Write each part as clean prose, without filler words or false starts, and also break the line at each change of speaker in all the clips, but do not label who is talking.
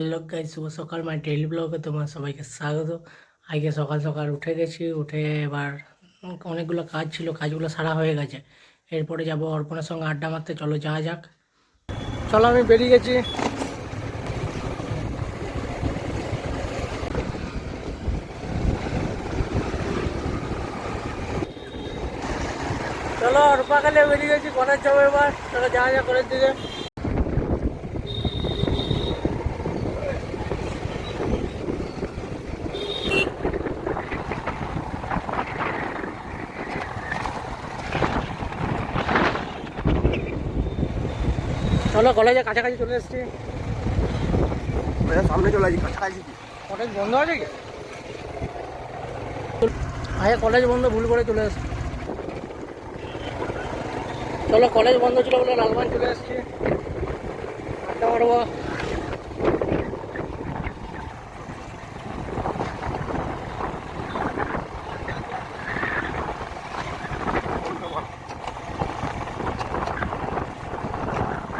Hello guys, শুভ সকাল। My daily ব্লগে তোমার সবাইকে স্বাগত। আজকে সকাল সকাল উঠে গেছি, উঠে এবার অনেকগুলো কাজ ছিল, কাজগুলো সারা হয়ে গেছে। এরপরে যাব অর্পণের সঙ্গে আড্ডা মারতে। চলো যাওয়া যাক। চলো আমি বেরিয়ে গেছি। চলো অর্পা কালে বেরিয়ে গেছি, কলেজ যাবো এবার। চলো যাওয়া যাক কলেজ দিকে। চলো কলেজের কাছাকাছি চলে এসেছি।
সামনে চলে আসি, কাছাকাছি।
কলেজ বন্ধ আছে কি? আগে কলেজ বন্ধ, ভুল করে চলে এসেছি। চলো কলেজ বন্ধ ছিল বলে লালবান চলে এসেছি, আড্ডা মারবো।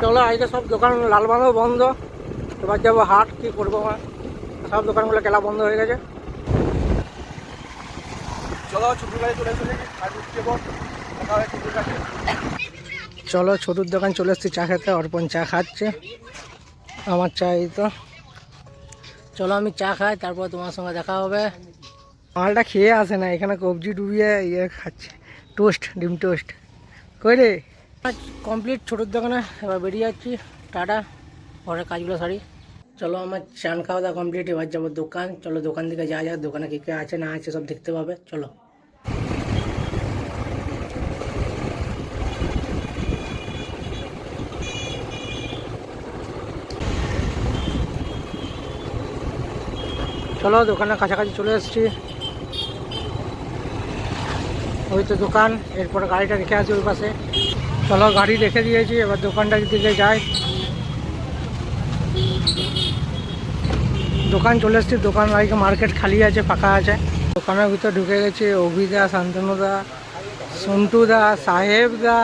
চলো আজকে সব দোকান লালবানও বন্ধ। এবার যাবো হাট, কি করবো আমার, সব দোকানগুলো কেলা বন্ধ হয়ে গেছে।
চলো ছোটুর কাছে চলে এসেছি, আর উঠতে বল।
চলো ছোটুর দোকান চলে এসেছি চা খেতে। অর্পণ চা খাচ্ছে, আমার চা এই তো। চলো আমি চা খাই, তারপর তোমার সঙ্গে দেখা হবে। মালটা খেয়ে আসে না, এখানে কবজি ডুবিয়ে ইয়ে খাচ্ছে, টোস্ট, ডিম টোস্ট। কই রে কমপ্লিট ছোটোর দোকানে, এবার বেরিয়ে যাচ্ছি। টাটা, পরে কাজগুলো সারি। চলো আমার চান খাওয়া দাওয়া কমপ্লিট, এবার যাবো দোকান। চলো দোকান থেকে যাওয়া যাক, দোকানে কী কী আছে না আছে সব দেখতে পাবে। চলো চলো দোকানের কাছাকাছি চলে এসেছি। ওই তো দোকান, এরপর গাড়িটা রেখে আছি ওই পাশে। চলো গাড়ি রেখে দিয়েছি, এবার দোকানটার দিকে যাই। দোকান চলে এসেছি, দোকান আজকে মার্কেট খালি আছে, ফাঁকা আছে। দোকানের ভিতর ঢুকে গেছে অভিদা, শান্তনুদা, সন্টুদা, সাহেবদা,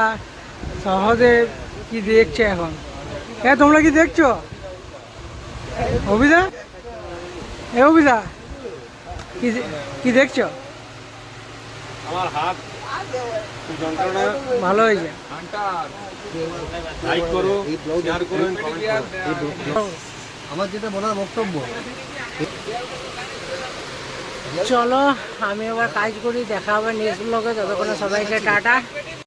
সহদেব। কি দেখছে এখন? হ্যাঁ তোমরা কি দেখছো? অভিদা, এ অভিদা, কি কি দেখছো?
আমার হাত যন্ত্রণা
ভালো হয়েছে।
লাইক করো, শেয়ার করুন, কমেন্ট করুন। আমার যেটা বলার বক্তব্য।
চলো আমি এবার কাজ করি, দেখা হবে নেক্সট ব্লগে। ততক্ষণে সবাইকে টাটা।